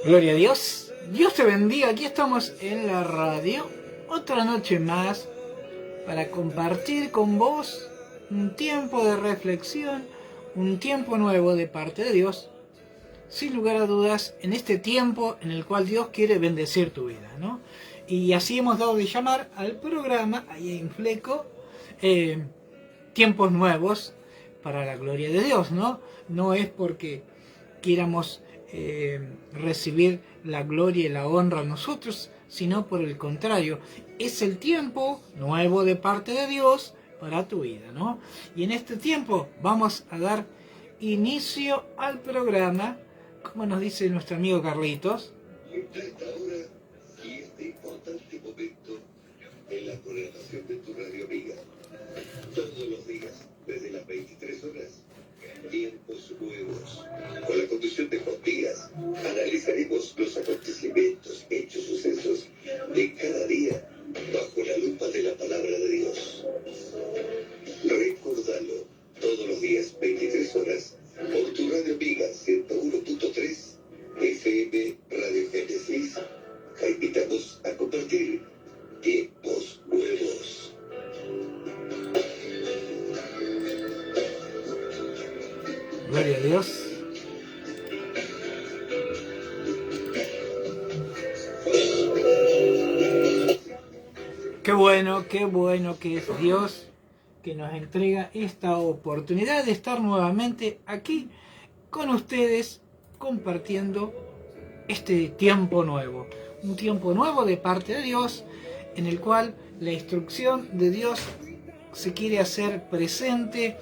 Gloria a Dios. Dios te bendiga. Aquí estamos en la radio. Otra noche más para compartir con vos un tiempo de reflexión, un tiempo nuevo de parte de Dios. Sin lugar a dudas, en este tiempo en el cual Dios quiere bendecir tu vida, ¿no? Y así hemos dado de llamar al programa, ahí en Fleco, tiempos nuevos para la gloria de Dios, ¿no? No es porque quieramos recibir la gloria y la honra a nosotros, sino por el contrario, es el tiempo nuevo de parte de Dios para tu vida, ¿no? Y en este tiempo vamos a dar inicio al programa, como nos dice nuestro amigo Carlitos. A esta hora y este importante momento en la programación de tu radio amiga. Todos los días, desde las 23 horas, tiempos nuevos. Con la conducción de Juan Díaz, analizaremos los acontecimientos, hechos, sucesos de cada día bajo la lupa de la palabra de Dios. Recordalo, todos los días, 23 horas, por tu radio amiga 101.3 FM Radio Génesis. Te invitamos a compartir tiempos nuevos. Gloria a Dios. Qué bueno que es Dios que nos entrega esta oportunidad de estar nuevamente aquí con ustedes compartiendo este tiempo nuevo. Un tiempo nuevo de parte de Dios en el cual la instrucción de Dios se quiere hacer presente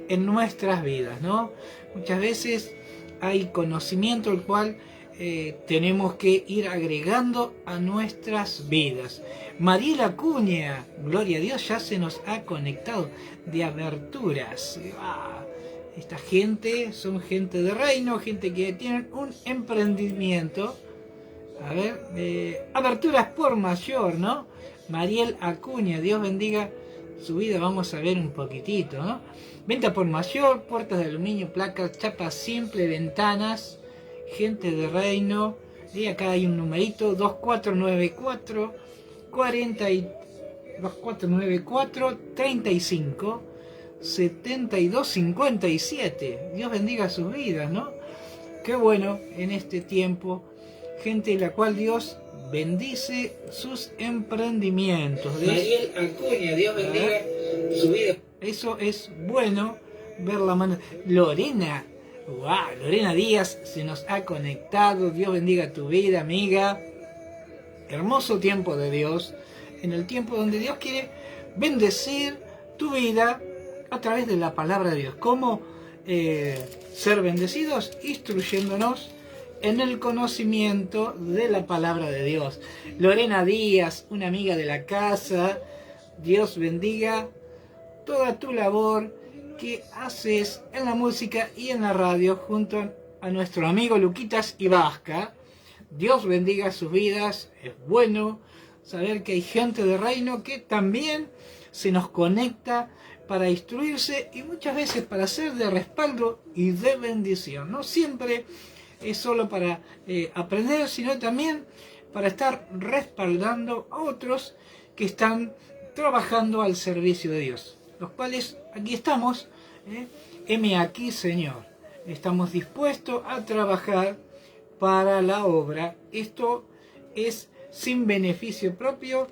en nuestras vidas, ¿no? Muchas veces hay conocimiento el cual tenemos que ir agregando a nuestras vidas. Mariel Acuña, gloria a Dios, ya se nos ha conectado de aberturas. Esta gente son gente de reino, gente que tienen un emprendimiento. A ver, aberturas por mayor, ¿no? Mariel Acuña, Dios bendiga su vida, vamos a ver un poquitito, ¿no? Venta por mayor, puertas de aluminio, placas, chapas simple, ventanas, gente de reino. Y acá hay un numerito, 2494 35 72 57. Dios bendiga sus vidas, ¿no? Qué bueno en este tiempo, gente en la cual Dios bendice sus emprendimientos. Mariel Acuña, Dios bendiga su vida. Eso es bueno ver la mano. Lorena, wow, Lorena Díaz se nos ha conectado. Dios bendiga tu vida, amiga. Hermoso tiempo de Dios, en el tiempo donde Dios quiere bendecir tu vida a través de la palabra de Dios. ¿Cómo ser bendecidos? Instruyéndonos en el conocimiento de la palabra de Dios. Lorena Díaz, una amiga de la casa, Dios bendiga toda tu labor que haces en la música y en la radio junto a nuestro amigo Luquitas Ibasca. Dios bendiga sus vidas. Es bueno saber que hay gente de reino que también se nos conecta para instruirse y muchas veces para ser de respaldo y de bendición. No siempre es solo para aprender, sino también para estar respaldando a otros que están trabajando al servicio de Dios, los cuales aquí estamos, heme aquí, Señor, estamos dispuestos a trabajar para la obra. Esto es sin beneficio propio,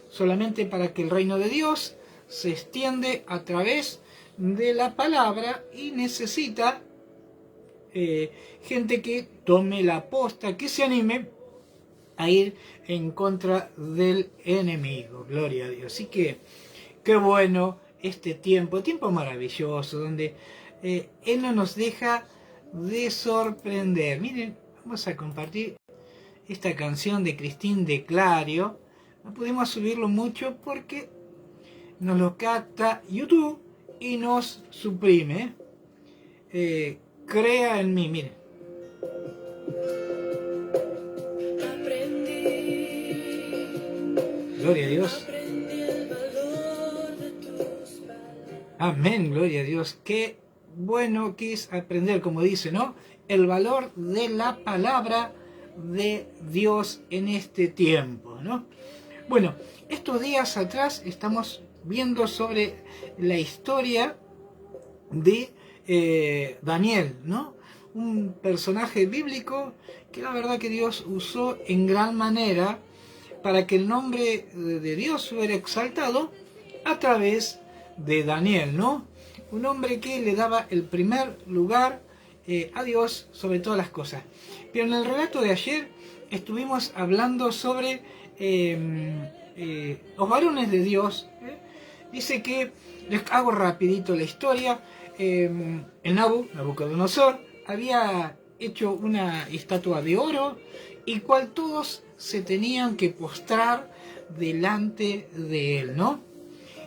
solamente para que el reino de Dios se extiende a través de la palabra y necesita gente que tome la posta, que se anime a ir en contra del enemigo. Gloria a Dios. Así que qué bueno este tiempo maravilloso, donde Él no nos deja de sorprender. Miren, vamos a compartir esta canción de Cristín de Clario. No pudimos subirlo mucho porque nos lo capta YouTube y nos suprime. Crea en mí, miren. Gloria a Dios. Amén, gloria a Dios. Qué bueno que es aprender, como dice, ¿no? El valor de la palabra de Dios en este tiempo, ¿no? Bueno, estos días atrás estamos viendo sobre la historia de Daniel, ¿no? Un personaje bíblico que la verdad que Dios usó en gran manera para que el nombre de Dios fuera exaltado a través de Daniel, ¿no? Un hombre que le daba el primer lugar a Dios sobre todas las cosas. Pero en el relato de ayer estuvimos hablando sobre los varones de Dios. Dice que, les hago rapidito la historia, el Nabucodonosor había hecho una estatua de oro y cual todos se tenían que postrar delante de él, ¿no?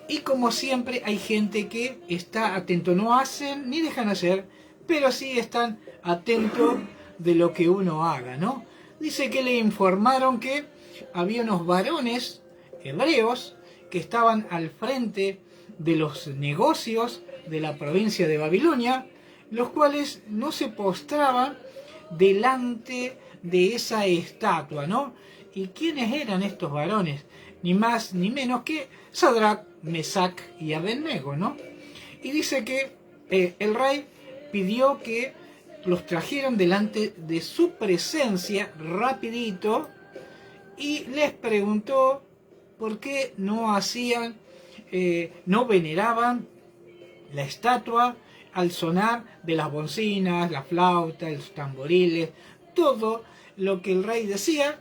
Y como siempre hay gente que está atento, no hacen ni dejan hacer, pero sí están atentos de lo que uno haga, ¿no? Dice que le informaron que había unos varones hebreos que estaban al frente de los negocios de la provincia de Babilonia, los cuales no se postraban delante de esa estatua, ¿no? ¿Y quiénes eran estos varones? Ni más ni menos que Sadrach, Mesach y Abednego, ¿no? Y dice que el rey pidió que los trajeran delante de su presencia rapidito y les preguntó por qué no hacían, no veneraban la estatua al sonar de las bocinas, la flauta, los tamboriles, todo lo que el rey decía,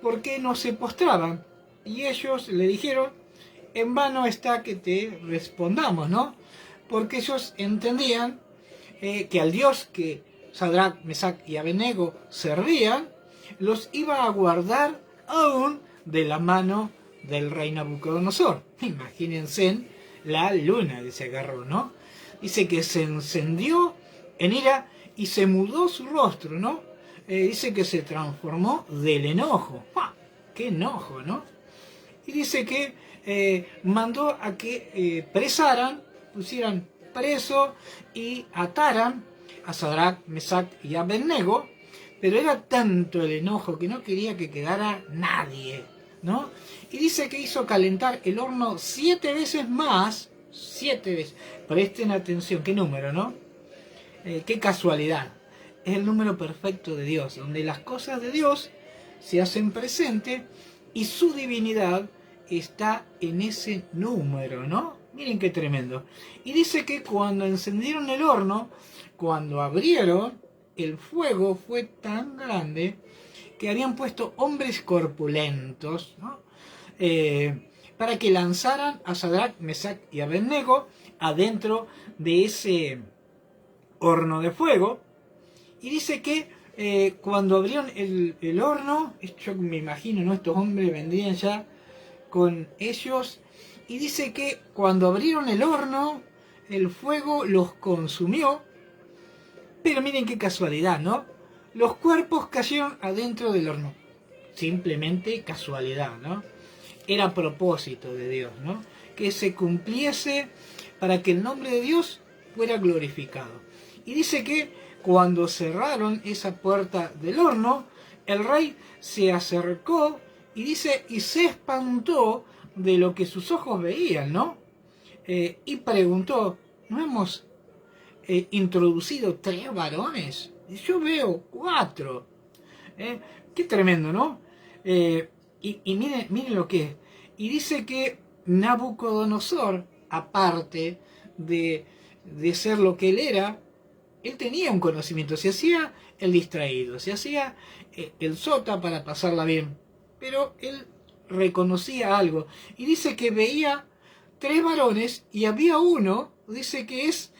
por qué no se postraban. Y ellos le dijeron, en vano está que te respondamos, ¿no? Porque ellos entendían que al Dios que Sadrach, Mesach y Abednego servían, los iba a guardar aún de la mano del rey Nabucodonosor. Imagínense la luna que se agarró, ¿no? Dice que se encendió en ira y se mudó su rostro, ¿no? Dice que se transformó del enojo. ¡Pah! ¡Qué enojo!, ¿no? Y dice que mandó a que presaran, pusieran preso y ataran a Sadrach, Mesach y Abednego, pero era tanto el enojo que no quería que quedara nadie, ¿no? Y dice que hizo calentar el horno 7 veces más, 7 veces. Presten atención, qué número, ¿no? Qué casualidad. Es el número perfecto de Dios, donde las cosas de Dios se hacen presente y su divinidad está en ese número, ¿no? Miren qué tremendo. Y dice que cuando encendieron el horno, cuando abrieron, el fuego fue tan grande que habían puesto hombres corpulentos, ¿no? Para que lanzaran a Sadrach, Mesach y Abednego adentro de ese horno de fuego. Y dice que cuando abrieron el horno, yo me imagino, ¿no? Estos hombres vendrían ya con ellos, y dice que cuando abrieron el horno, el fuego los consumió, pero miren qué casualidad, ¿no? Los cuerpos cayeron adentro del horno. Simplemente casualidad, ¿no? Era propósito de Dios, ¿no? Que se cumpliese para que el nombre de Dios fuera glorificado. Y dice que cuando cerraron esa puerta del horno, el rey se acercó y dice, y se espantó de lo que sus ojos veían, ¿no? Y preguntó, ¿no hemos introducido 3 varones? Yo veo 4. Qué tremendo, ¿no? Y miren lo que es. Y dice que Nabucodonosor, aparte de ser lo que él era, él tenía un conocimiento, se hacía el distraído, se hacía el sota para pasarla bien, pero él reconocía algo. Y dice que veía 3 varones y había uno, dice que es,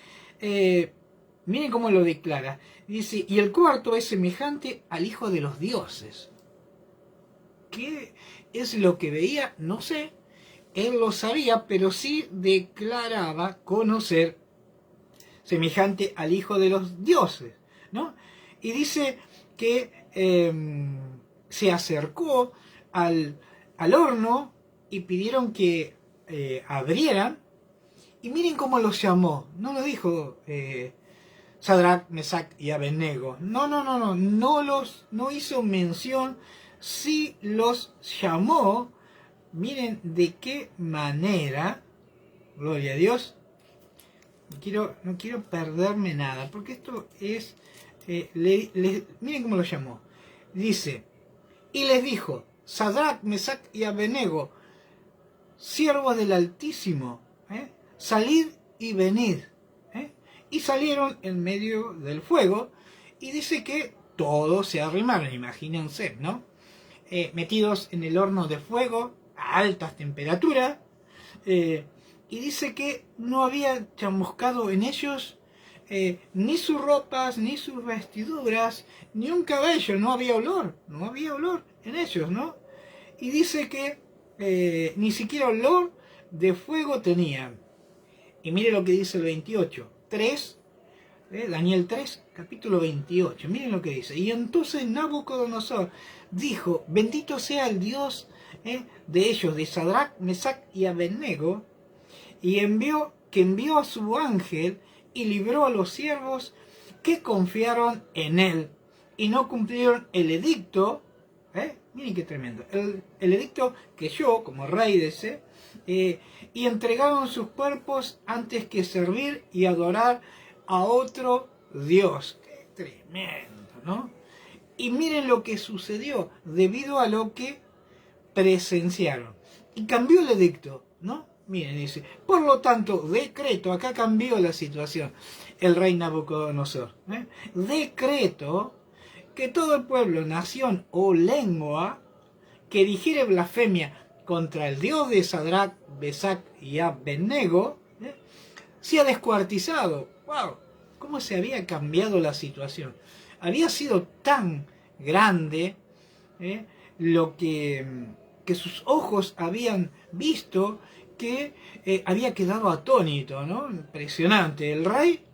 miren cómo lo declara, dice, y el cuarto es semejante al hijo de los dioses. ¿Qué es lo que veía? No sé, él lo sabía, pero sí declaraba conocer semejante al hijo de los dioses, ¿no? Y dice que se acercó al horno y pidieron que abrieran, y miren cómo los llamó, no lo dijo Sadrach, Mesach y Abednego. No hizo mención, sí los llamó. Miren de qué manera, gloria a Dios. No quiero perderme nada, porque esto es, miren cómo lo llamó. Dice, y les dijo, Sadrach, Mesach y Abednego, siervos del Altísimo, salid y venid. Y salieron en medio del fuego, y dice que todos se arrimaron, imagínense, ¿no? Metidos en el horno de fuego a altas temperaturas, y dice que no había chamuscado en ellos ni sus ropas, ni sus vestiduras, ni un cabello, no había olor en ellos, ¿no? Y dice que ni siquiera olor de fuego tenían. Y mire lo que dice el 28, Daniel 3, capítulo 28, miren lo que dice. Y entonces Nabucodonosor dijo, bendito sea el Dios de ellos, de Sadrach, Mesach y Abednego, y envió a su ángel y libró a los siervos que confiaron en él y no cumplieron el edicto. Miren qué tremendo, el edicto que yo, como rey de ese, y entregaron sus cuerpos antes que servir y adorar a otro Dios. Qué tremendo, ¿no? Y miren lo que sucedió debido a lo que presenciaron. Y cambió el edicto, ¿no? Miren, dice, por lo tanto, decreto, acá cambió la situación, el rey Nabucodonosor. Decreto que todo el pueblo, nación o lengua que dijere blasfemia contra el Dios de Sadrach, Mesach y Abednego, sea descuartizado. ¡Wow! ¿Cómo se había cambiado la situación? Había sido tan grande lo que sus ojos habían visto que había quedado atónito, ¿no? Impresionante. El rey,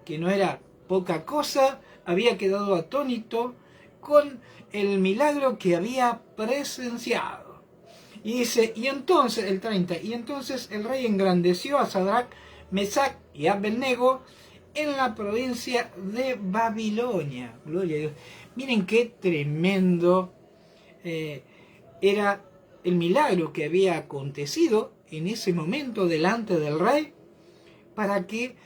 que no era poca cosa, había quedado atónito con el milagro que había presenciado. Y dice, y entonces, el 30, y entonces el rey engrandeció a Sadrach, Mesach y Abednego en la provincia de Babilonia. Gloria a Dios. Miren qué tremendo era el milagro que había acontecido en ese momento delante del rey para que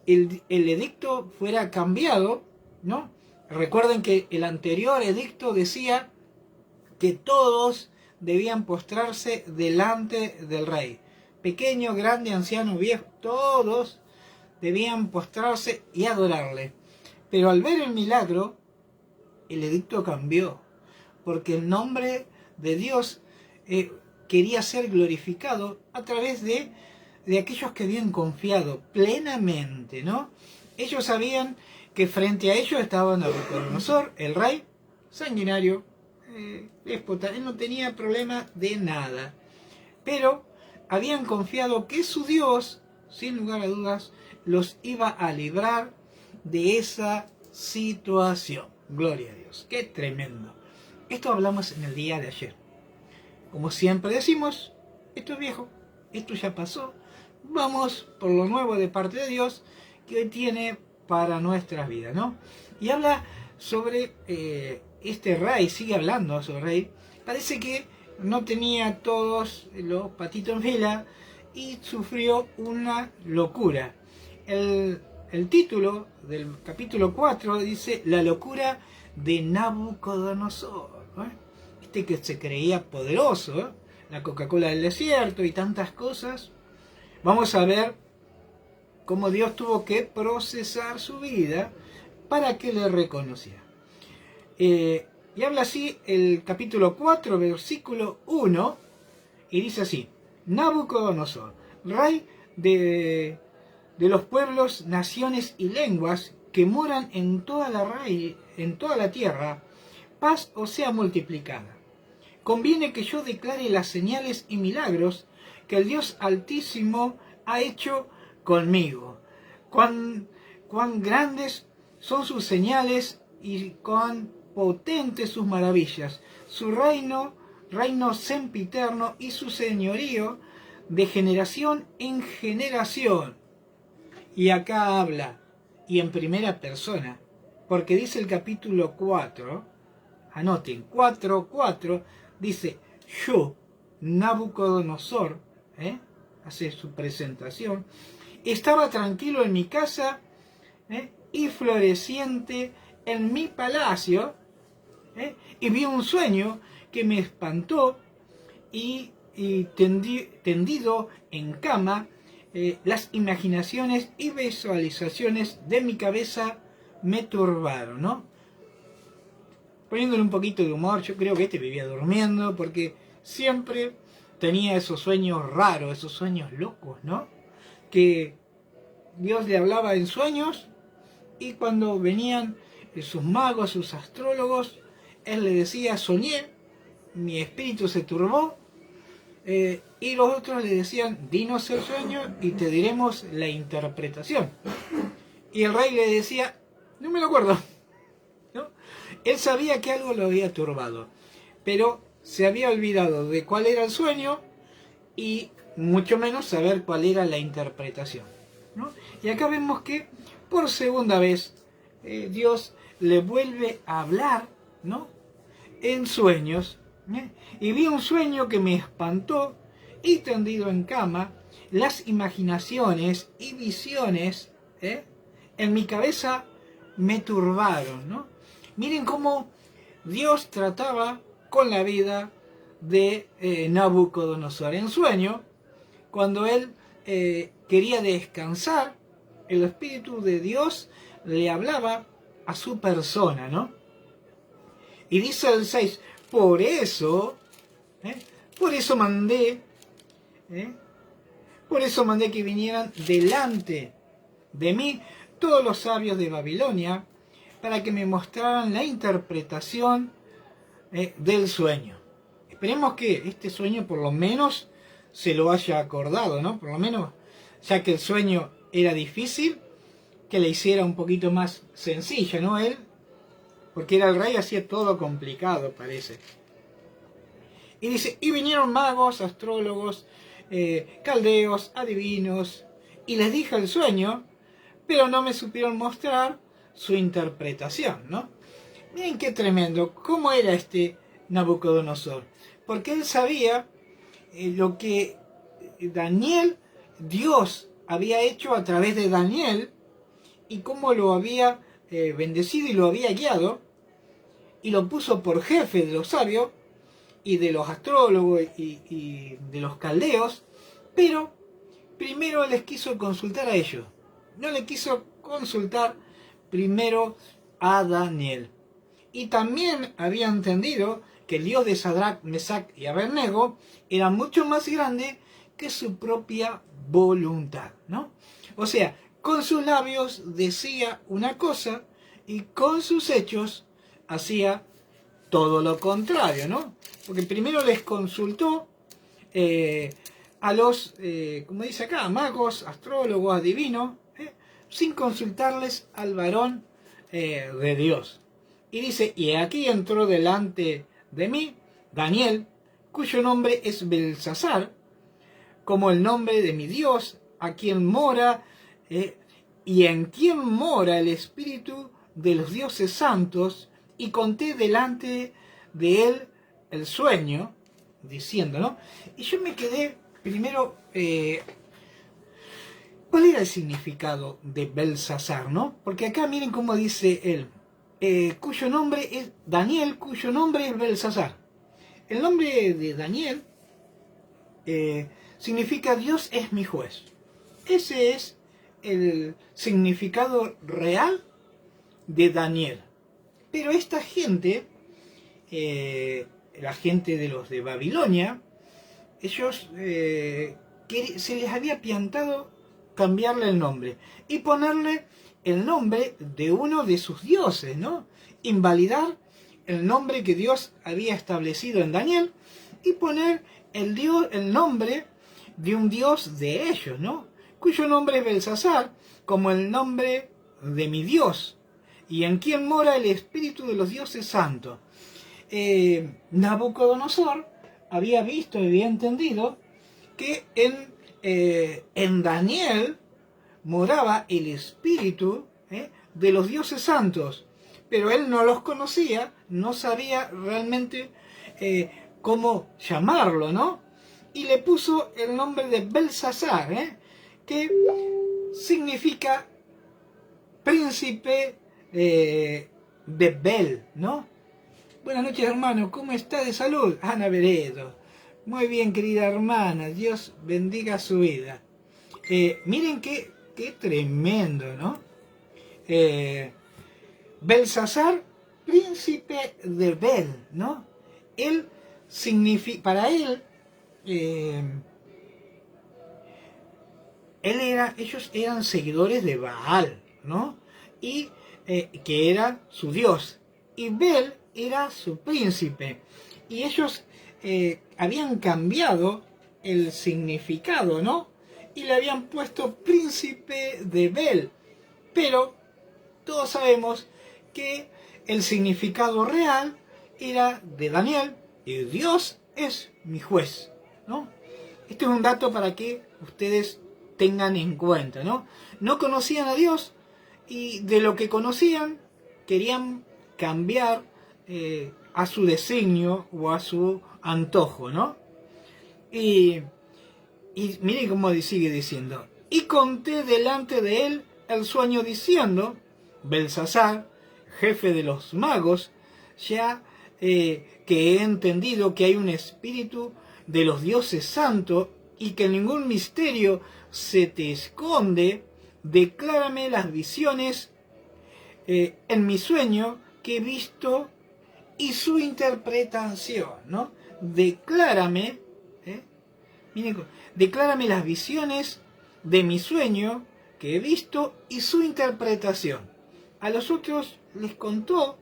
el edicto fuera cambiado, ¿no? Recuerden que el anterior edicto decía que todos debían postrarse delante del rey. Pequeño, grande, anciano, viejo, todos debían postrarse y adorarle. Pero al ver el milagro, el edicto cambió, porque el nombre de Dios quería ser glorificado a través de aquellos que habían confiado plenamente, ¿no? Ellos sabían que frente a ellos estaba Nabucodonosor, el rey sanguinario, déspota. Él no tenía problema de nada, pero habían confiado que su Dios, sin lugar a dudas, los iba a librar de esa situación. Gloria a Dios, qué tremendo. Esto hablamos en el día de ayer. Como siempre decimos, esto es viejo, esto ya pasó. Vamos por lo nuevo de parte de Dios que hoy tiene para nuestras vidas, ¿no? Y habla sobre este rey, sigue hablando sobre el rey. Parece que no tenía todos los patitos en fila y sufrió una locura. El título del capítulo 4 dice la locura de Nabucodonosor, ¿no? Este que se creía poderoso, ¿eh? La Coca-Cola del desierto y tantas cosas. Vamos a ver cómo Dios tuvo que procesar su vida para que le reconociera. Y habla así el capítulo 4, versículo 1, y dice así: Nabucodonosor, rey de los pueblos, naciones y lenguas que moran en toda la tierra, paz os sea multiplicada. Conviene que yo declare las señales y milagros que el Dios Altísimo ha hecho conmigo. Cuán grandes son sus señales y cuán potentes sus maravillas. Su reino sempiterno, y su señorío de generación en generación. Y acá habla, y en primera persona, porque dice el capítulo 4, anoten, 4:4, dice, yo, Nabucodonosor, hace su presentación, estaba tranquilo en mi casa y floreciente en mi palacio, y vi un sueño que me espantó y tendido en cama, las imaginaciones y visualizaciones de mi cabeza me turbaron, ¿no? Poniéndole un poquito de humor, yo creo que este vivía durmiendo porque siempre tenía esos sueños raros, esos sueños locos, ¿no? Que Dios le hablaba en sueños y cuando venían sus magos, sus astrólogos, él le decía, soñé, mi espíritu se turbó, y los otros le decían, dinos el sueño y te diremos la interpretación. Y el rey le decía, no me lo acuerdo, ¿no? Él sabía que algo lo había turbado, pero se había olvidado de cuál era el sueño y mucho menos saber cuál era la interpretación, ¿no? Y acá vemos que por segunda vez Dios le vuelve a hablar, ¿no? En sueños, y vi un sueño que me espantó y tendido en cama, las imaginaciones y visiones en mi cabeza me turbaron, ¿no? Miren cómo Dios trataba con la vida de Nabucodonosor. En sueño, cuando él quería descansar, el Espíritu de Dios le hablaba a su persona, ¿no? Y dice el 6, por eso mandé que vinieran delante de mí todos los sabios de Babilonia para que me mostraran la interpretación del sueño. Esperemos que este sueño por lo menos se lo haya acordado, ¿no? Por lo menos, ya que el sueño era difícil, que le hiciera un poquito más sencillo, ¿no? Él, porque era el rey, hacía todo complicado, parece. Y dice, y vinieron magos, astrólogos, caldeos, adivinos, y les dije el sueño, pero no me supieron mostrar su interpretación, ¿no? Miren qué tremendo, cómo era este Nabucodonosor, porque él sabía lo que Daniel, Dios había hecho a través de Daniel, y cómo lo había bendecido y lo había guiado, y lo puso por jefe de los sabios, y de los astrólogos y de los caldeos, pero primero les quiso consultar a ellos, no le quiso consultar primero a Daniel. Y también había entendido que el Dios de Sadrach, Mesach y Abednego era mucho más grande que su propia voluntad, ¿no? O sea, con sus labios decía una cosa y con sus hechos hacía todo lo contrario, ¿no? Porque primero les consultó a los, como dice acá, magos, astrólogos, adivinos, sin consultarles al varón de Dios. Y dice, y aquí entró delante de mí Daniel, cuyo nombre es Belsasar, como el nombre de mi Dios, a quien mora y en quien mora el espíritu de los dioses santos, y conté delante de él el sueño, diciendo, ¿no? Y yo me quedé primero, ¿cuál era el significado de Belsasar, no? Porque acá miren cómo dice él, cuyo nombre es Daniel, cuyo nombre es Belsasar. El nombre de Daniel significa Dios es mi juez. Ese es el significado real de Daniel. Pero esta gente, la gente de los de Babilonia, ellos se les había piantado cambiarle el nombre y ponerle el nombre de uno de sus dioses, ¿no? Invalidar el nombre que Dios había establecido en Daniel y poner el nombre de un dios de ellos, ¿no? Cuyo nombre es Belsasar, como el nombre de mi Dios, y en quien mora el espíritu de los dioses santos. Nabucodonosor había visto y había entendido que en Daniel moraba el espíritu de los dioses santos, pero él no los conocía, no sabía realmente cómo llamarlo, ¿no? Y le puso el nombre de Belsasar, que significa príncipe de Bel, ¿no? Buenas noches, hermano, ¿cómo está de salud? Ana Veredo. Muy bien, querida hermana, Dios bendiga su vida. Miren qué tremendo, ¿no? Belsasar, príncipe de Bel, ¿no? Él significa, para él, ellos eran seguidores de Baal, ¿no? Y que era su dios. Y Bel era su príncipe. Y ellos habían cambiado el significado, ¿no? Y le habían puesto príncipe de Bel. Pero todos sabemos que el significado real era de Daniel, y Dios es mi juez, ¿no? Este es un dato para que ustedes tengan en cuenta, ¿no? No conocían a Dios y de lo que conocían querían cambiar a su designio o a su antojo, ¿no? Y miren cómo sigue diciendo. Y conté delante de él el sueño diciendo, Belsasar, jefe de los magos, ya que he entendido que hay un espíritu de los dioses santos y que ningún misterio se te esconde, declárame las visiones en mi sueño que he visto y su interpretación, ¿no? Declárame, miren, declárame las visiones de mi sueño que he visto y su interpretación. A los otros les contó,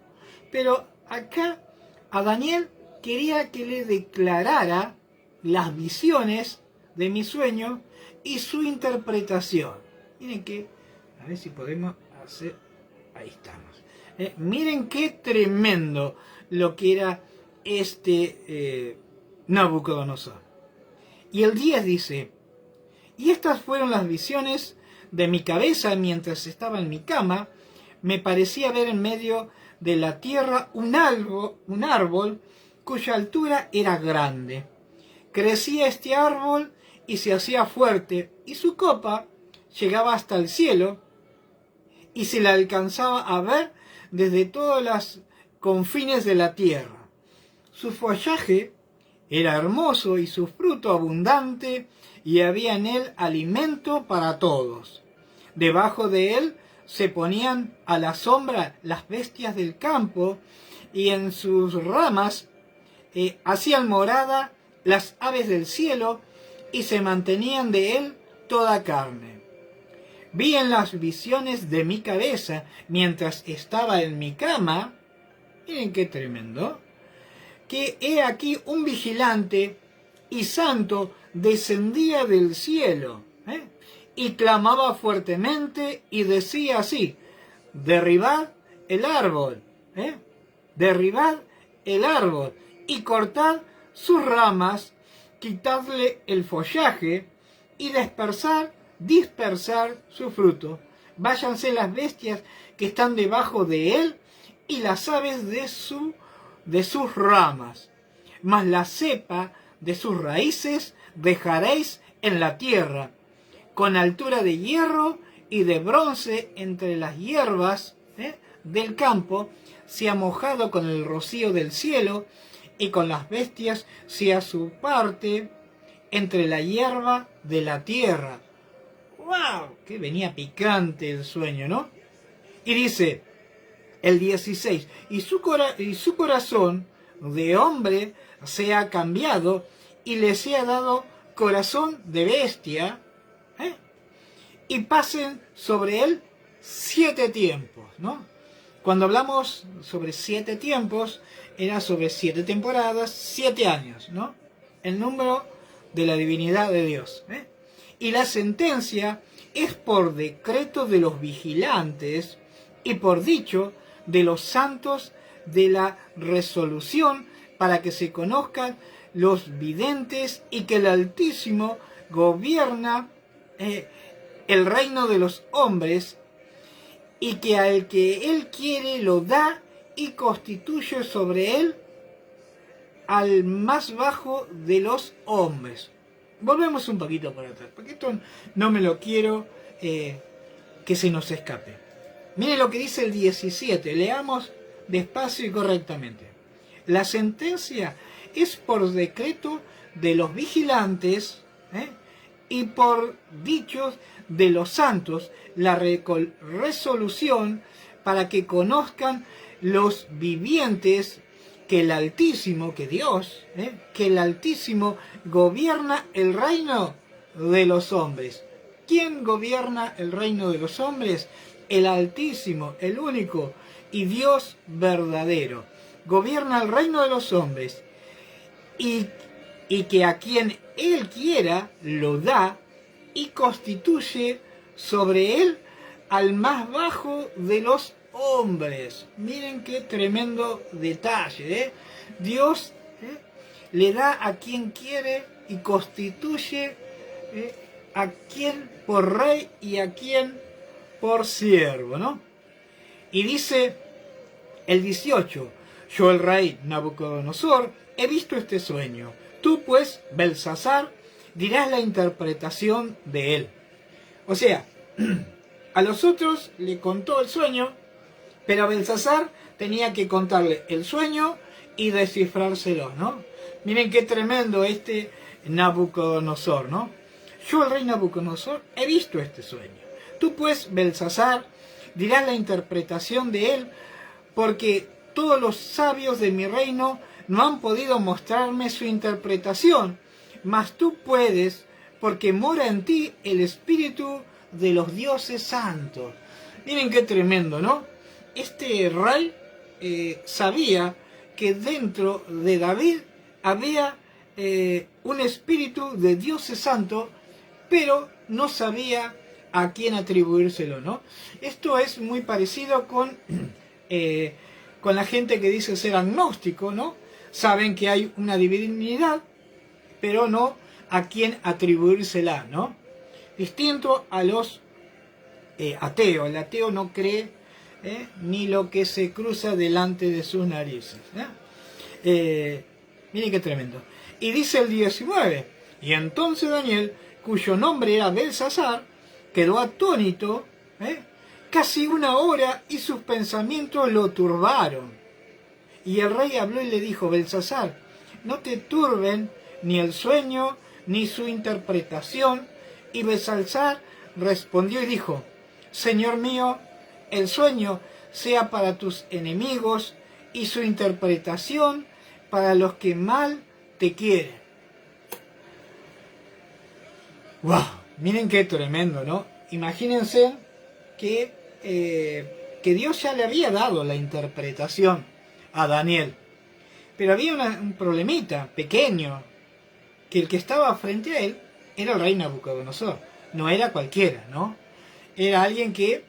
pero acá a Daniel quería que le declarara las visiones de mi sueño y su interpretación. Miren que, a ver si podemos hacer, ahí estamos. Miren qué tremendo lo que era Nabucodonosor. Y el 10 dice, y estas fueron las visiones de mi cabeza mientras estaba en mi cama, me parecía ver en medio de la tierra un árbol cuya altura era grande. Crecía este árbol y se hacía fuerte, y su copa llegaba hasta el cielo, y se la alcanzaba a ver desde todos los confines de la tierra. Su follaje era hermoso y su fruto abundante, y había en él alimento para todos. Debajo de él se ponían a la sombra las bestias del campo, y en sus ramas hacían morada las aves del cielo, y se mantenían de él toda carne. Vi en las visiones de mi cabeza, mientras estaba en mi cama, miren qué tremendo, que he aquí un vigilante y santo descendía del cielo, y clamaba fuertemente y decía así, derribad el árbol, derribad el árbol y cortad sus ramas, quitadle el follaje y dispersar su fruto. Váyanse las bestias que están debajo de él y las aves de sus ramas. Mas la cepa de sus raíces dejaréis en la tierra, con altura de hierro y de bronce entre las hierbas del campo, sea mojado con el rocío del cielo, y con las bestias sea su parte entre la hierba de la tierra. ¡Wow! Que venía picante el sueño, ¿no? Y dice el 16, y su corazón de hombre se ha cambiado y le sea dado corazón de bestia, y pasen sobre él 7 tiempos, ¿no? Cuando hablamos sobre 7 tiempos, era sobre 7 temporadas, 7 años, ¿no? El número de la divinidad de Dios. Y la sentencia es por decreto de los vigilantes y por dicho de los santos de la resolución, para que se conozcan los videntes y que el Altísimo gobierna el reino de los hombres y que al que él quiere lo da y constituye sobre él al más bajo de los hombres. Volvemos un poquito para atrás, porque esto no me lo quiero que se nos escape. Miren lo que dice el 17, leamos despacio y correctamente. La sentencia es por decreto de los vigilantes y por dichos de los santos, la resolución para que conozcan los vivientes que el Altísimo, que Dios, que el Altísimo gobierna el reino de los hombres. ¿Quién gobierna el reino de los hombres? El Altísimo, el único y Dios verdadero. Gobierna el reino de los hombres y que a quien Él quiera lo da y constituye sobre él al más bajo de los hombres. Miren qué tremendo detalle. Dios le da a quien quiere y constituye a quien por rey y a quien por siervo, ¿no? Y dice el 18, yo el rey Nabucodonosor he visto este sueño. Tú pues, Belsasar, dirás la interpretación de él. O sea, a los otros le contó el sueño, pero a Belsasar tenía que contarle el sueño y descifrárselo, ¿no? Miren qué tremendo este Nabucodonosor, ¿no? Yo, el rey Nabucodonosor, he visto este sueño. Tú pues, Belsasar, dirás la interpretación de él, porque todos los sabios de mi reino no han podido mostrarme su interpretación, mas tú puedes, porque mora en ti el espíritu de los dioses santos. Miren qué tremendo, ¿no? Este rey sabía que dentro de David había un espíritu de dioses santos, pero no sabía a quién atribuírselo, ¿no? Esto es muy parecido con la gente que dice ser agnóstico, ¿no? Saben que hay una divinidad, pero no a quién atribuírsela, ¿no? Distinto a los ateos. El ateo no cree ni lo que se cruza delante de sus narices. Miren qué tremendo. Y dice el 19, y entonces Daniel, cuyo nombre era Belsasar, quedó atónito casi una hora y sus pensamientos lo turbaron. Y el rey habló y le dijo, Belsasar, no te turben ni el sueño ni su interpretación. Y Belsasar respondió y dijo, Señor mío, el sueño sea para tus enemigos y su interpretación para los que mal te quieren. ¡Wow! Miren qué tremendo, ¿no? Imagínense que Dios ya le había dado la interpretación a Daniel. Pero había un problemita pequeño, que el que estaba frente a él era el rey Nabucodonosor. No era cualquiera, ¿no? Era alguien que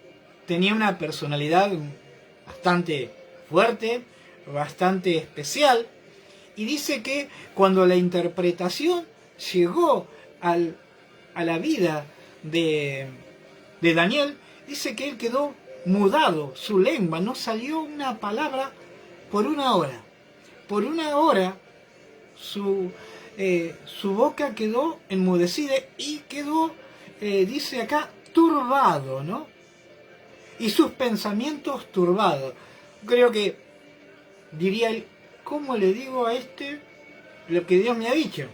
tenía una personalidad bastante fuerte, bastante especial. Y dice que cuando la interpretación llegó a la vida de Daniel, dice que él quedó mudado, su lengua, no salió una palabra por una hora. Por una hora su boca quedó enmudecida y quedó, dice acá, turbado, ¿no? Y sus pensamientos turbados. Creo que diría él, ¿cómo le digo a este lo que Dios me ha dicho?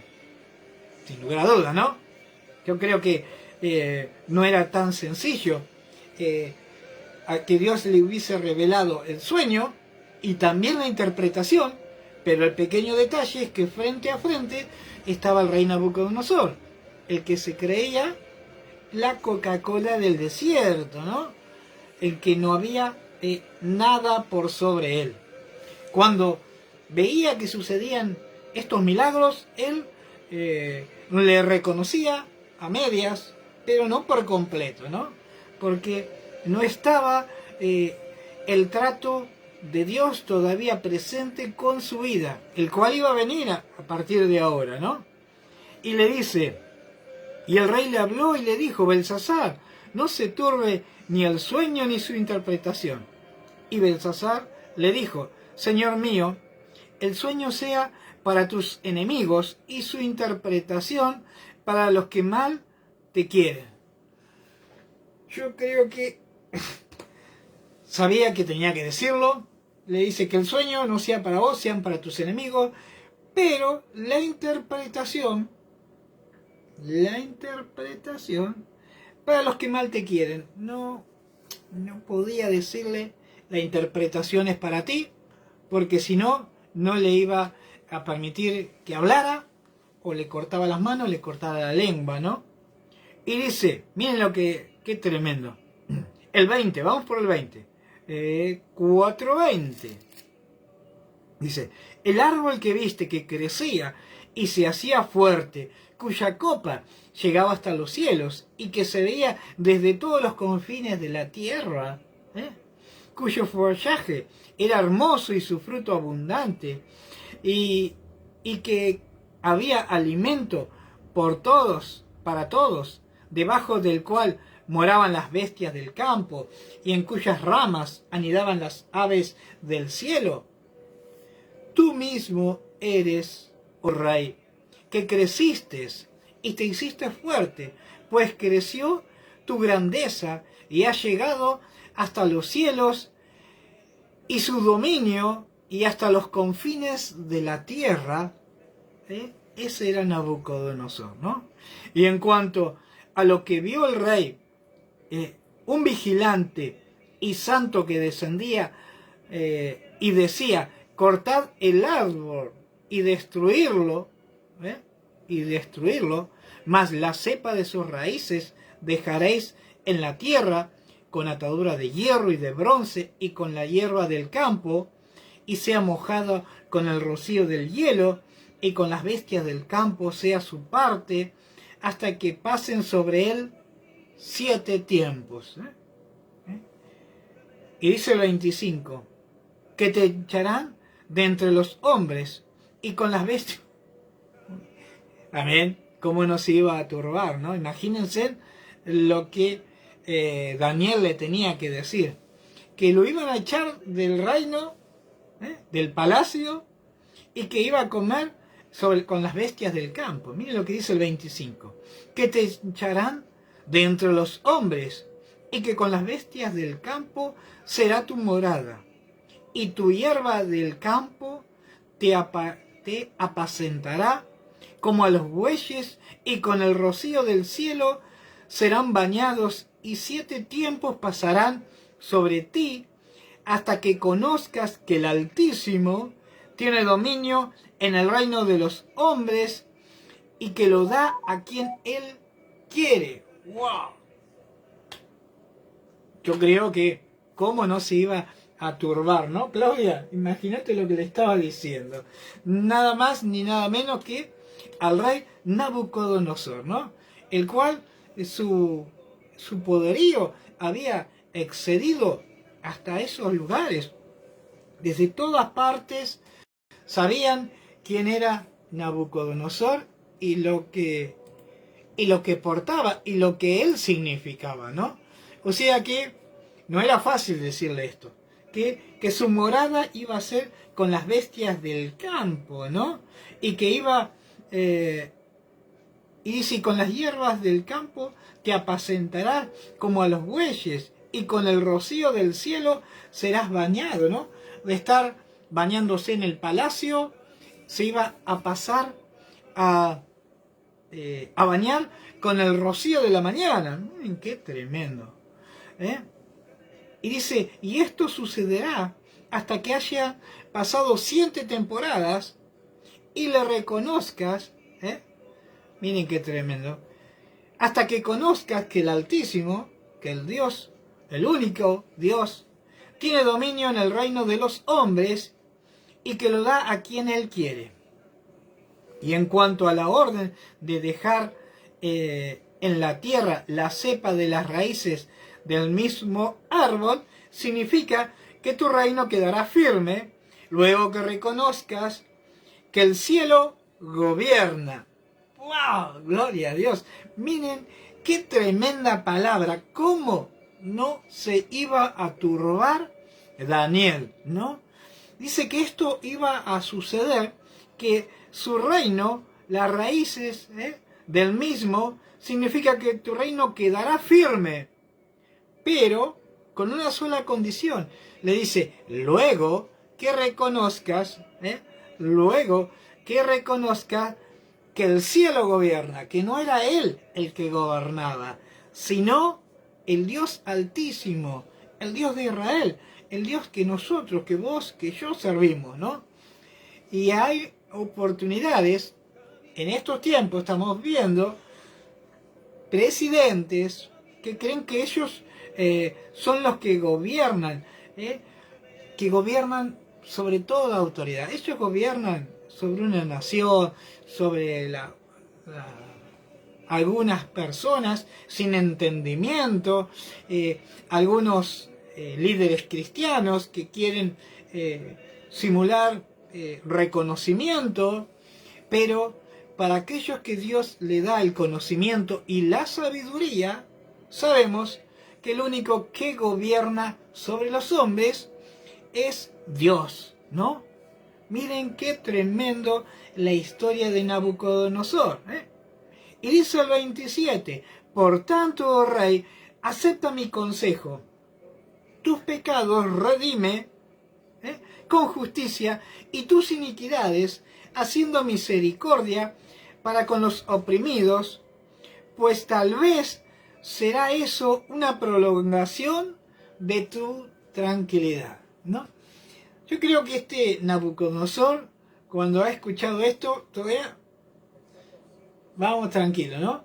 Sin lugar a dudas, ¿no? Yo creo que no era tan sencillo a que Dios le hubiese revelado el sueño y también la interpretación, pero el pequeño detalle es que frente a frente estaba el rey Nabucodonosor, el que se creía la Coca-Cola del desierto, ¿no? El que no había nada por sobre él. Cuando veía que sucedían estos milagros, él le reconocía a medias, pero no por completo, ¿no? Porque no estaba el trato de Dios todavía presente con su vida, el cual iba a venir a partir de ahora, ¿no? Y le dice, y el rey le habló y le dijo, Belsasar, no se turbe ni el sueño ni su interpretación. Y Belsasar le dijo, Señor mío, el sueño sea para tus enemigos y su interpretación para los que mal te quieren. Yo creo que sabía que tenía que decirlo. Le dice que el sueño no sea para vos, sean para tus enemigos, pero la interpretación para los que mal te quieren. No podía decirle la interpretación es para ti, porque si no, no le iba a permitir que hablara, o le cortaba las manos, le cortaba la lengua, ¿no? Y dice, miren qué tremendo. El 20, vamos por el 20. 4:20. Dice, el árbol que viste que crecía y se hacía fuerte, cuya copa llegaba hasta los cielos y que se veía desde todos los confines de la tierra, cuyo follaje era hermoso y su fruto abundante, y que había alimento para todos, debajo del cual moraban las bestias del campo, y en cuyas ramas anidaban las aves del cielo. Tú mismo eres, oh rey, que creciste y te hiciste fuerte, pues creció tu grandeza y ha llegado hasta los cielos, y su dominio y hasta los confines de la tierra. Ese era Nabucodonosor, ¿no? Y en cuanto a lo que vio el rey, un vigilante y santo que descendía y decía, cortad el árbol y destruirlo, mas la cepa de sus raíces dejaréis en la tierra, con atadura de hierro y de bronce, y con la hierba del campo, y sea mojada con el rocío del hielo, y con las bestias del campo sea su parte, hasta que pasen sobre él 7 tiempos. Y dice el 25, que te echarán de entre los hombres, y con las bestias. Amén. ¿Cómo no se iba a turbar, no? Imagínense lo que Daniel le tenía que decir. Que lo iban a echar del reino, del palacio, y que iba a comer con las bestias del campo. Miren lo que dice el 25. Que te echarán de entre los hombres, y que con las bestias del campo será tu morada, y tu hierba del campo te apacentará como a los bueyes, y con el rocío del cielo serán bañados, y 7 tiempos pasarán sobre ti, hasta que conozcas que el Altísimo tiene dominio en el reino de los hombres, y que lo da a quien Él quiere. ¡Wow! Yo creo que cómo no se iba a turbar, ¿no, Claudia? Imagínate lo que le estaba diciendo. Nada más ni nada menos que al rey Nabucodonosor, ¿no? El cual su poderío había excedido hasta esos lugares. Desde todas partes sabían quién era Nabucodonosor y lo que portaba y lo que él significaba, ¿no? O sea que no era fácil decirle esto, que su morada iba a ser con las bestias del campo, ¿no? Y que iba, y dice, con las hierbas del campo te apacentarás como a los bueyes, y con el rocío del cielo serás bañado, ¿no? De estar bañándose en el palacio, se iba a pasar a bañar con el rocío de la mañana. Miren qué tremendo. Y dice, y esto sucederá hasta que haya pasado 7 temporadas y le reconozcas, miren qué tremendo, hasta que conozcas que el Altísimo, que el Dios, el único Dios, tiene dominio en el reino de los hombres, y que lo da a quien Él quiere. Y en cuanto a la orden de dejar en la tierra la cepa de las raíces del mismo árbol, significa que tu reino quedará firme luego que reconozcas que el cielo gobierna. ¡Wow! ¡Gloria a Dios! Miren qué tremenda palabra. ¿Cómo no se iba a turbar Daniel, no? Dice que esto iba a suceder, que su reino, las raíces del mismo, significa que tu reino quedará firme, pero con una sola condición. Le dice, luego que reconozcas, luego que reconozcas que el cielo gobierna, que no era él el que gobernaba, sino el Dios Altísimo, el Dios de Israel, el Dios que nosotros, que vos, que yo servimos, ¿no? Y hay oportunidades, en estos tiempos estamos viendo presidentes que creen que ellos son los que gobiernan sobre toda autoridad. Ellos gobiernan sobre una nación, sobre algunas personas sin entendimiento, algunos líderes cristianos que quieren simular reconocimiento, pero para aquellos que Dios le da el conocimiento y la sabiduría, sabemos que el único que gobierna sobre los hombres es Dios, ¿no? Miren qué tremendo la historia de Nabucodonosor, Y dice el 27, por tanto, oh rey, acepta mi consejo, tus pecados redime con justicia y tus iniquidades haciendo misericordia para con los oprimidos, pues tal vez será eso una prolongación de tu tranquilidad, ¿no? Yo creo que este Nabucodonosor, cuando ha escuchado esto, todavía vamos tranquilos, ¿no?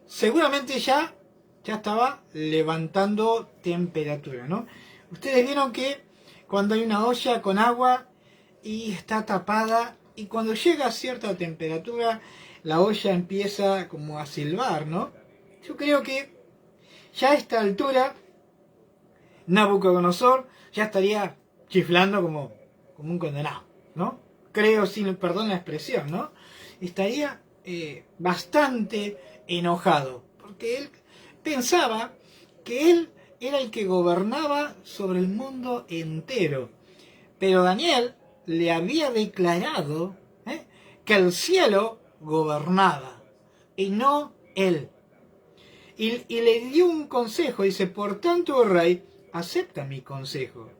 Seguramente ya estaba levantando temperatura, ¿no? Ustedes vieron que cuando hay una olla con agua y está tapada, y cuando llega a cierta temperatura, la olla empieza como a silbar, ¿no? Yo creo que ya a esta altura, Nabucodonosor ya estaría chiflando como un condenado, ¿no? Creo, sin perdón la expresión, ¿no? Estaría bastante enojado, porque él pensaba que él era el que gobernaba sobre el mundo entero. Pero Daniel le había declarado que el cielo gobernaba y no él. Y le dio un consejo, dice, por tanto, oh rey, acepta mi consejo.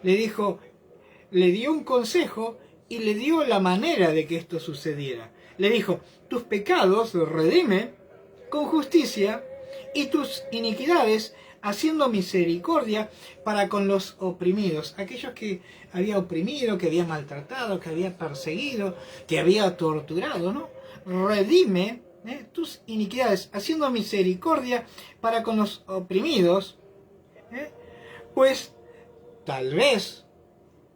Le dio un consejo y le dio la manera de que esto sucediera. Le dijo, tus pecados redime con justicia y tus iniquidades haciendo misericordia para con los oprimidos, aquellos que había oprimido, que había maltratado, que había perseguido, que había torturado, ¿no? Redime tus iniquidades, haciendo misericordia para con los oprimidos, pues tal vez,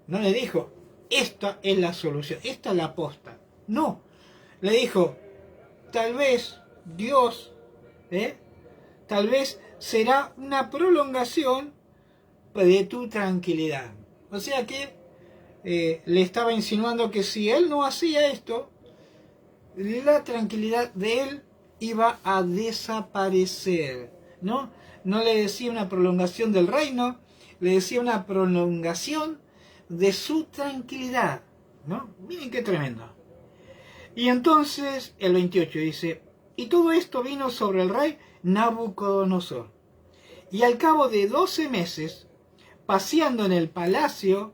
no le dijo, esta es la solución, esta es la posta, no, le dijo, tal vez Dios, tal vez será una prolongación de tu tranquilidad. O sea que le estaba insinuando que si él no hacía esto, la tranquilidad de él iba a desaparecer, ¿no? No le decía una prolongación del reino, le decía una prolongación de su tranquilidad, ¿no? Miren qué tremendo. Y entonces el 28 dice, y todo esto vino sobre el rey Nabucodonosor. Y al cabo de 12 meses, paseando en el palacio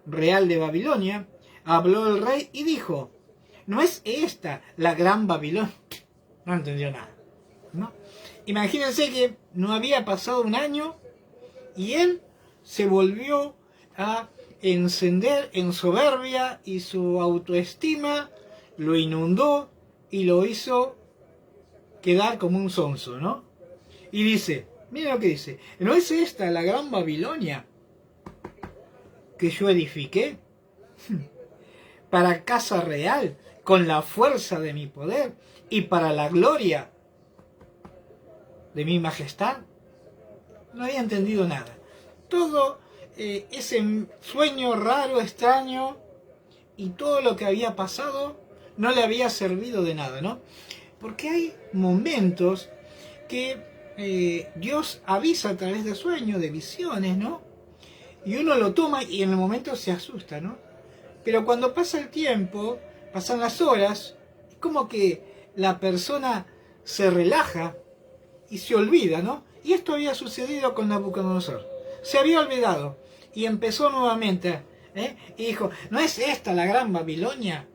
real de Babilonia, habló el rey y dijo, ¿no es esta la gran Babilonia? No entendió nada, ¿no? Imagínense que no había pasado un año y él se volvió a encender en soberbia y su autoestima lo inundó y lo hizo quedar como un sonso, ¿no? Y dice, mira lo que dice, ¿no es esta la gran Babilonia que yo edifiqué para casa real con la fuerza de mi poder y para la gloria de mi majestad? No había entendido nada. Todo ese sueño raro, extraño y todo lo que había pasado no le había servido de nada, ¿no? Porque hay momentos que Dios avisa a través de sueños, de visiones, ¿no? Y uno lo toma y en el momento se asusta, ¿no? Pero cuando pasa el tiempo, pasan las horas, es como que la persona se relaja y se olvida, ¿no? Y esto había sucedido con Nabucodonosor. Se había olvidado y empezó nuevamente, y dijo, ¿no es esta la gran Babilonia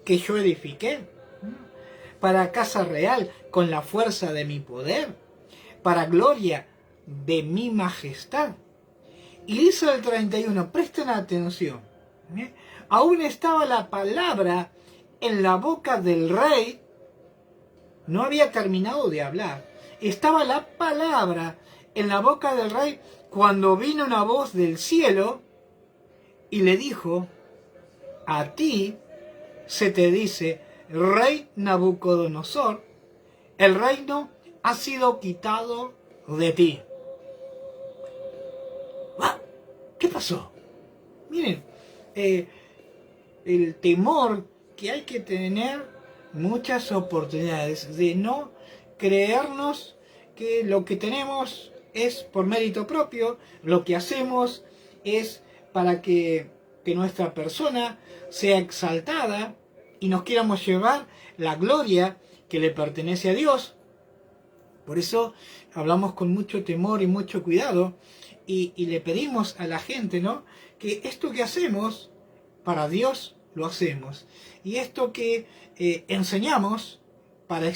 que yo edifiqué? Para casa real, con la fuerza de mi poder, para gloria de mi majestad. Y dice el 31, presten atención, aún estaba la palabra en la boca del rey, no había terminado de hablar, estaba la palabra en la boca del rey cuando vino una voz del cielo y le dijo, a ti se te dice, rey Nabucodonosor, el reino ha sido quitado de ti. ¿Qué pasó? Miren, el temor que hay que tener muchas oportunidades de no creernos que lo que tenemos es por mérito propio, lo que hacemos es para que nuestra persona sea exaltada y nos queramos llevar la gloria que le pertenece a Dios. Por eso hablamos con mucho temor y mucho cuidado y le pedimos a la gente, ¿no?, que esto que hacemos para Dios lo hacemos, y esto que enseñamos para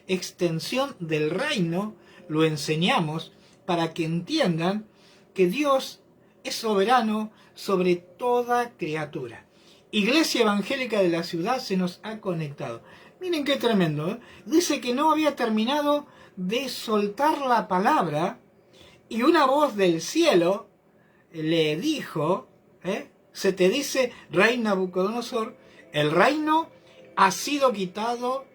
extensión del reino lo enseñamos para que entiendan que Dios es soberano sobre toda criatura. Iglesia Evangélica de la Ciudad se nos ha conectado. Miren qué tremendo, ¿eh? Dice que no había terminado de soltar la palabra y una voz del cielo le dijo, se te dice, rey Nabucodonosor, el reino ha sido quitado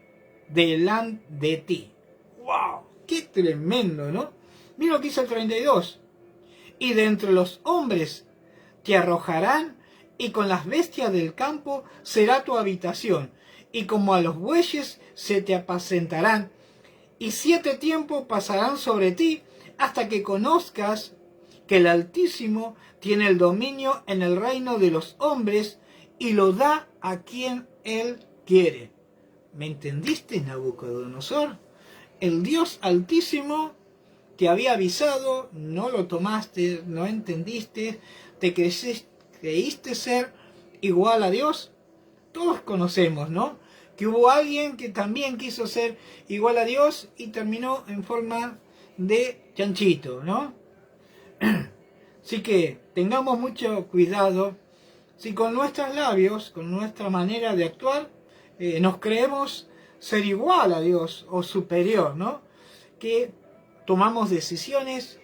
delante de ti. ¡Wow! ¡Qué tremendo!, ¿no? Mira lo que dice el 32. Y de entre los hombres te arrojarán, y con las bestias del campo será tu habitación, y como a los bueyes se te apacentarán, y 7 tiempos pasarán sobre ti, hasta que conozcas que el Altísimo tiene el dominio en el reino de los hombres, y lo da a quien él quiere. ¿Me entendiste, Nabucodonosor? El Dios Altísimo te había avisado, no lo tomaste, no entendiste, te creíste ser igual a Dios. Todos conocemos, ¿no?, que hubo alguien que también quiso ser igual a Dios y terminó en forma de chanchito, ¿no? Así que tengamos mucho cuidado si con nuestros labios, con nuestra manera de actuar, nos creemos ser igual a Dios o superior, ¿no?, que tomamos decisiones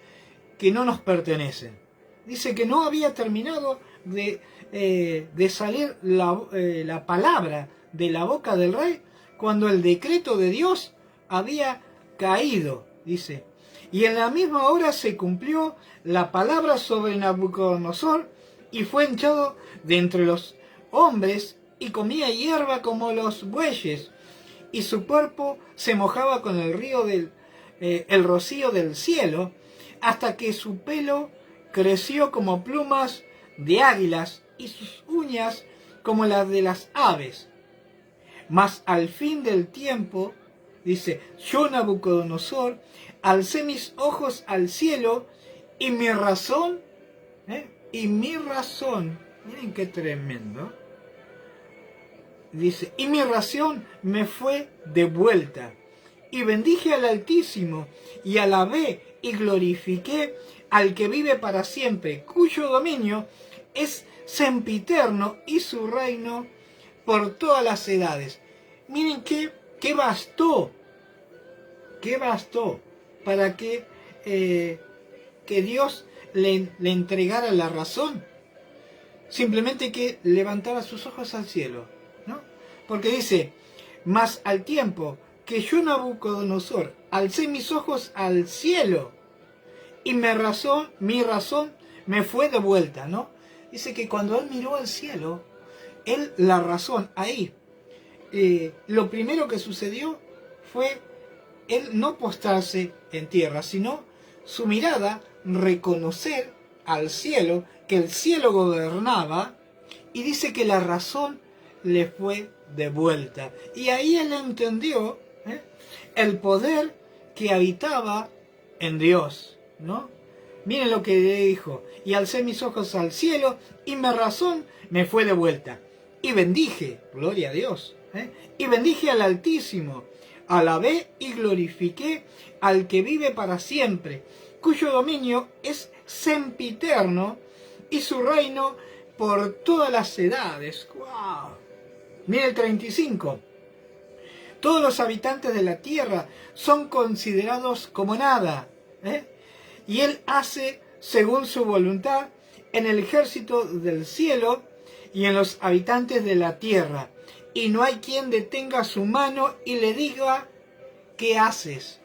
que no nos pertenecen. Dice que no había terminado de salir la palabra de la boca del rey cuando el decreto de Dios había caído, dice. Y en la misma hora se cumplió la palabra sobre Nabucodonosor y fue echado de entre los hombres y comía hierba como los bueyes, y su cuerpo se mojaba con el río el rocío del cielo, hasta que su pelo creció como plumas de águilas y sus uñas como las de las aves. Mas al fin del tiempo, dice, yo Nabucodonosor alcé mis ojos al cielo y mi razón, miren qué tremendo, dice, y mi razón me fue de vuelta, y bendije al Altísimo, y alabé y glorifiqué al que vive para siempre, cuyo dominio es sempiterno y su reino por todas las edades. Miren qué bastó para que Dios le entregara la razón. Simplemente que levantara sus ojos al cielo, ¿no? Porque dice, mas al tiempo que yo Nabucodonosor alcé mis ojos al cielo y mi razón me fue de vuelta, ¿no? Dice que cuando él miró al cielo, la razón ahí, lo primero que sucedió fue él no postrarse en tierra, sino su mirada reconocer al cielo, que el cielo gobernaba, y dice que la razón le fue devuelta. Y ahí él entendió el poder que habitaba en Dios, ¿no? Miren lo que le dijo: y alcé mis ojos al cielo, y mi razón me fue devuelta. Y bendije, gloria a Dios, y bendije al Altísimo, alabé y glorifiqué al que vive para siempre, cuyo dominio es sempiterno, y su reino por todas las edades. ¡Wow! Mira el 35. Todos los habitantes de la tierra son considerados como nada, y él hace según su voluntad en el ejército del cielo y en los habitantes de la tierra, y no hay quien detenga su mano y le diga: ¿qué haces?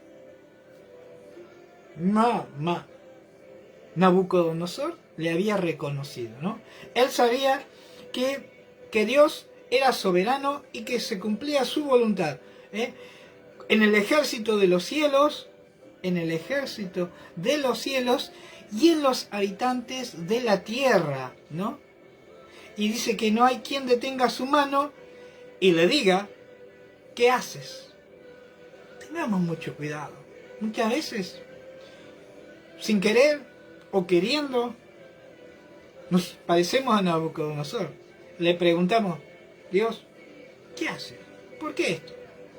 Nabucodonosor le había reconocido, ¿no? Él sabía que Dios era soberano y que se cumplía su voluntad, en el ejército de los cielos, en el ejército de los cielos y en los habitantes de la tierra, ¿no? Y dice que no hay quien detenga su mano y le diga: ¿qué haces? Tengamos mucho cuidado. Muchas veces, sin querer o queriendo, nos parecemos a Nabucodonosor. Le preguntamos: Dios, ¿qué haces? ¿Por qué esto?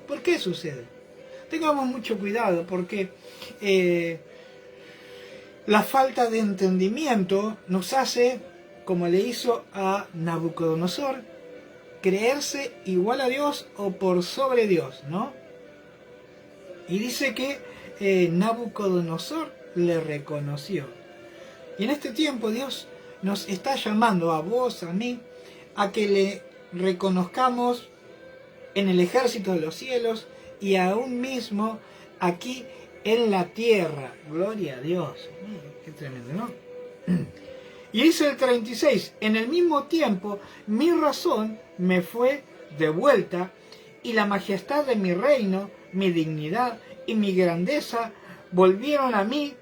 ¿Por qué sucede? Tengamos mucho cuidado, porque la falta de entendimiento nos hace, como le hizo a Nabucodonosor, creerse igual a Dios o por sobre Dios, ¿no? Y dice que Nabucodonosor le reconoció. Y en este tiempo Dios nos está llamando a vos, a mí, a que le reconozcamos en el ejército de los cielos y aún mismo aquí en la tierra. Gloria a Dios. Qué tremendo, ¿no? Y dice el 36, en el mismo tiempo mi razón me fue devuelta, y la majestad de mi reino, mi dignidad y mi grandeza volvieron a mí,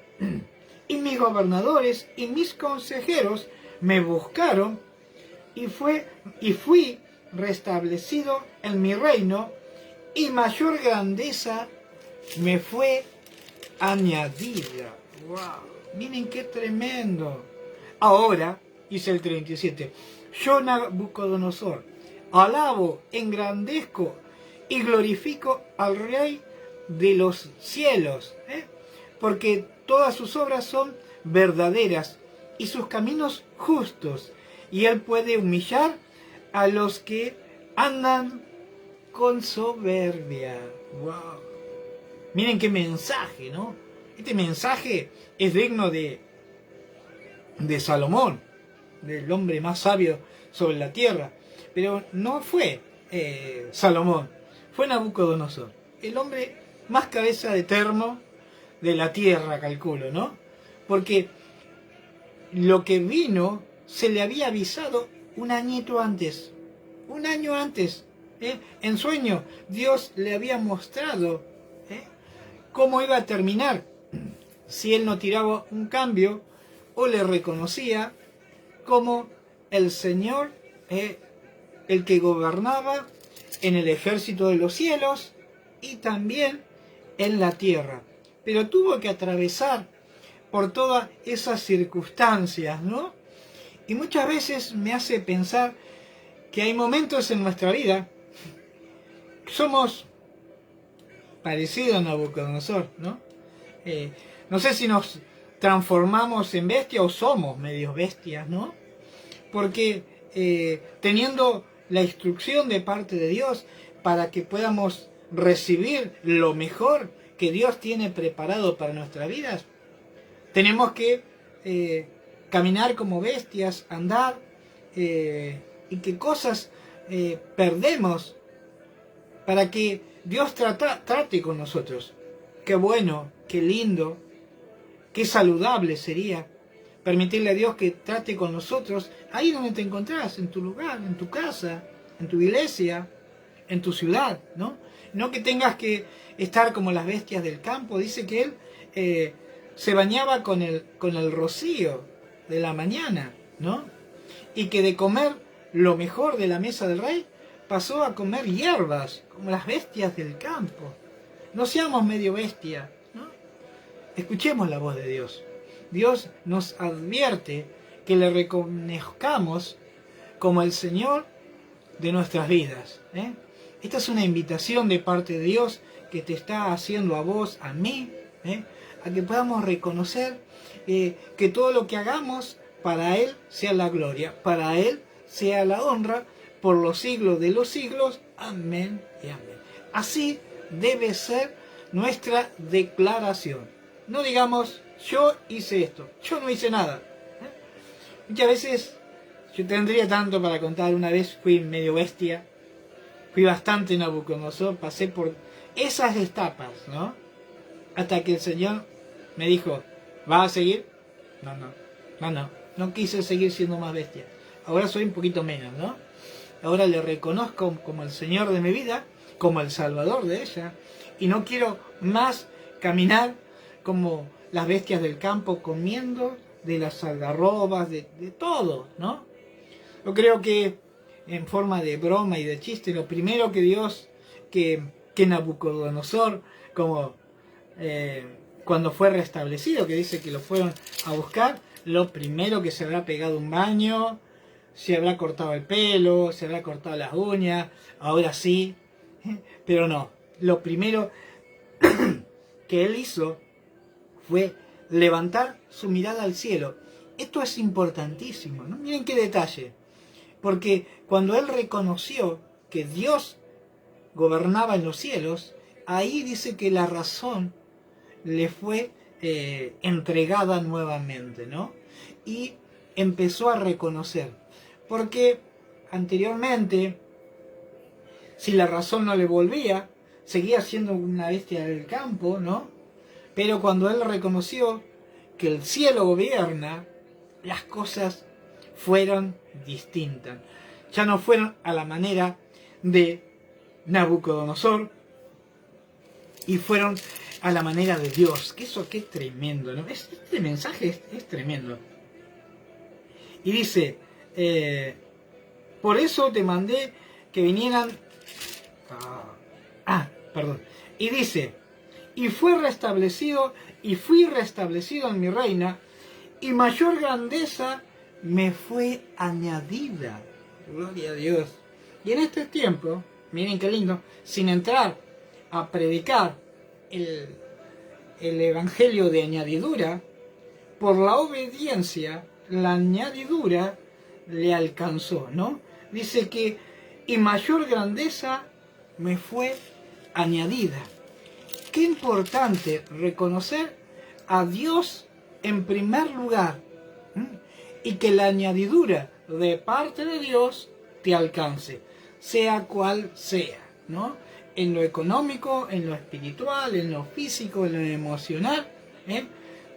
y mis gobernadores y mis consejeros me buscaron, y fui restablecido en mi reino, y mayor grandeza me fue añadida. ¡Wow! Miren qué tremendo. Ahora, dice el 37, yo Nabucodonosor alabo, engrandezco y glorifico al Rey de los cielos, porque todas sus obras son verdaderas y sus caminos justos, y él puede humillar a los que andan con soberbia. ¡Wow! Miren qué mensaje, ¿no? Este mensaje es digno de Salomón, del hombre más sabio sobre la tierra. Pero no fue Salomón, fue Nabucodonosor, el hombre más cabeza de termo de la tierra, calculo, ¿no? Porque lo que vino se le había avisado un añito antes, un año antes, en sueño. Dios le había mostrado cómo iba a terminar si él no tiraba un cambio o le reconocía como el Señor, el que gobernaba en el ejército de los cielos y también en la tierra. Pero tuvo que atravesar por todas esas circunstancias, ¿no? Y muchas veces me hace pensar que hay momentos en nuestra vida que somos parecidos a Nabucodonosor, ¿no? No sé si nos transformamos en bestia o somos medios bestias, ¿no? Porque teniendo la instrucción de parte de Dios para que podamos recibir lo mejor que Dios tiene preparado para nuestras vidas, tenemos que caminar como bestias, andar, y qué cosas perdemos para que Dios trate con nosotros. Qué bueno, qué lindo, qué saludable sería permitirle a Dios que trate con nosotros ahí donde te encontrás, en tu lugar, en tu casa, en tu iglesia, en tu ciudad, ¿no? No que tengas que estar como las bestias del campo. Dice que él se bañaba con el rocío de la mañana, ¿no? Y que de comer lo mejor de la mesa del rey pasó a comer hierbas, como las bestias del campo. No seamos medio bestia, ¿no? Escuchemos la voz de Dios. Dios nos advierte que le reconozcamos como el Señor de nuestras vidas, ¿eh? Esta es una invitación de parte de Dios que te está haciendo a vos, a mí, a que podamos reconocer que todo lo que hagamos para Él sea la gloria, para Él sea la honra, por los siglos de los siglos. Amén y amén. Así debe ser nuestra declaración. No digamos, yo hice esto, yo no hice nada. Muchas veces, yo tendría tanto para contar. Una vez fui medio bestia, fui bastante Nabucodonosor, pasé por esas etapas, ¿no? Hasta que el Señor me dijo, ¿vas a seguir? No quise seguir siendo más bestia. Ahora soy un poquito menos, ¿no? Ahora le reconozco como el Señor de mi vida, como el Salvador de ella, y no quiero más caminar como las bestias del campo, comiendo de las algarrobas, de todo, ¿no? Yo creo que en forma de broma y de chiste, lo primero que Dios, que Nabucodonosor, como cuando fue restablecido, que dice que lo fueron a buscar, lo primero que se habrá pegado un baño, se habrá cortado el pelo, se habrá cortado las uñas, ahora sí, pero no, lo primero que él hizo fue levantar su mirada al cielo. Esto es importantísimo, ¿no? Miren qué detalle, porque cuando él reconoció que Dios gobernaba en los cielos, ahí dice que la razón le fue entregada nuevamente, ¿no? Y empezó a reconocer, porque anteriormente, si la razón no le volvía, seguía siendo una bestia del campo, ¿no? Pero cuando él reconoció que el cielo gobierna, las cosas fueron distintas. Ya no fueron a la manera de Nabucodonosor, y fueron a la manera de Dios. Que eso, qué tremendo, ¿no? Este mensaje es tremendo. Y dice, por eso te mandé que vinieran... Y dice, y fui restablecido en mi reina, y mayor grandeza me fue añadida. Gloria a Dios. Y en este tiempo, miren qué lindo, sin entrar a predicar el evangelio de añadidura, por la obediencia, la añadidura le alcanzó, ¿no? Dice que, y mayor grandeza me fue añadida. Qué importante reconocer a Dios en primer lugar, y que la añadidura de parte de Dios te alcance, sea cual sea, ¿no? En lo económico, en lo espiritual, en lo físico, en lo emocional,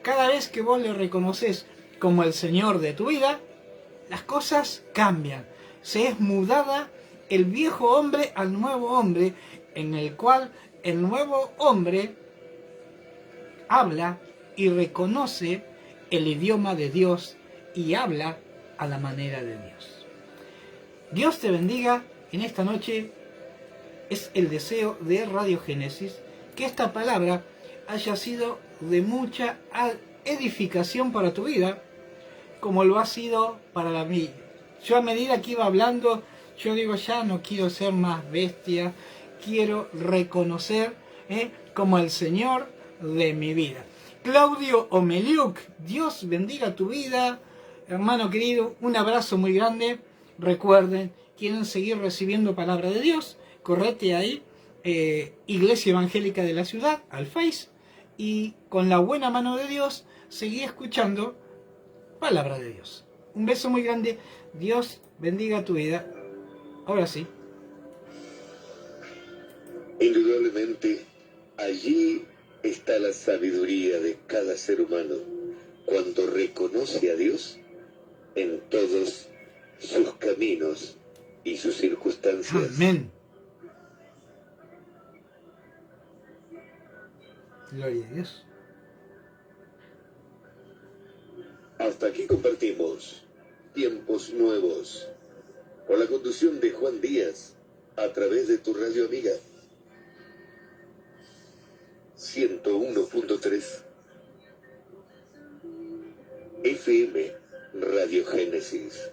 Cada vez que vos le reconoces como el Señor de tu vida, las cosas cambian. Se es mudada el viejo hombre al nuevo hombre, en el cual el nuevo hombre habla y reconoce el idioma de Dios y habla a la manera de Dios. Dios te bendiga en esta noche. Es el deseo de Radio Génesis que esta palabra haya sido de mucha edificación para tu vida, como lo ha sido para la mía. Yo, a medida que iba hablando, yo digo, ya no quiero ser más bestia, quiero reconocer como el Señor de mi vida. Claudio Omeliuk, Dios bendiga tu vida, hermano querido, un abrazo muy grande. Recuerden, quieren seguir recibiendo palabra de Dios, correte ahí, Iglesia Evangélica de la Ciudad, al Face, y con la buena mano de Dios, seguí escuchando palabra de Dios. Un beso muy grande, Dios bendiga tu vida. Ahora sí. Indudablemente, allí está la sabiduría de cada ser humano, cuando reconoce a Dios en todos sus caminos y sus circunstancias. Amén. Gloria a Dios. Hasta aquí compartimos Tiempos Nuevos, con la conducción de Juan Díaz, a través de tu radio amiga 101.3 FM Radio Génesis.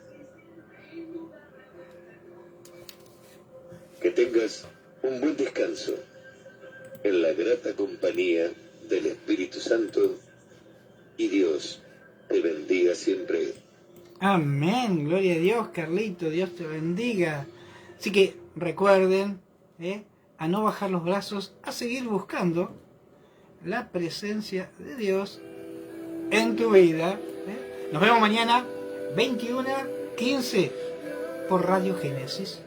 Que tengas un buen descanso en la grata compañía del Espíritu Santo, y Dios te bendiga siempre. Amén, gloria a Dios, Carlito, Dios te bendiga. Así que recuerden a no bajar los brazos, a seguir buscando la presencia de Dios en tu vida. Nos vemos mañana 21:15 por Radio Génesis.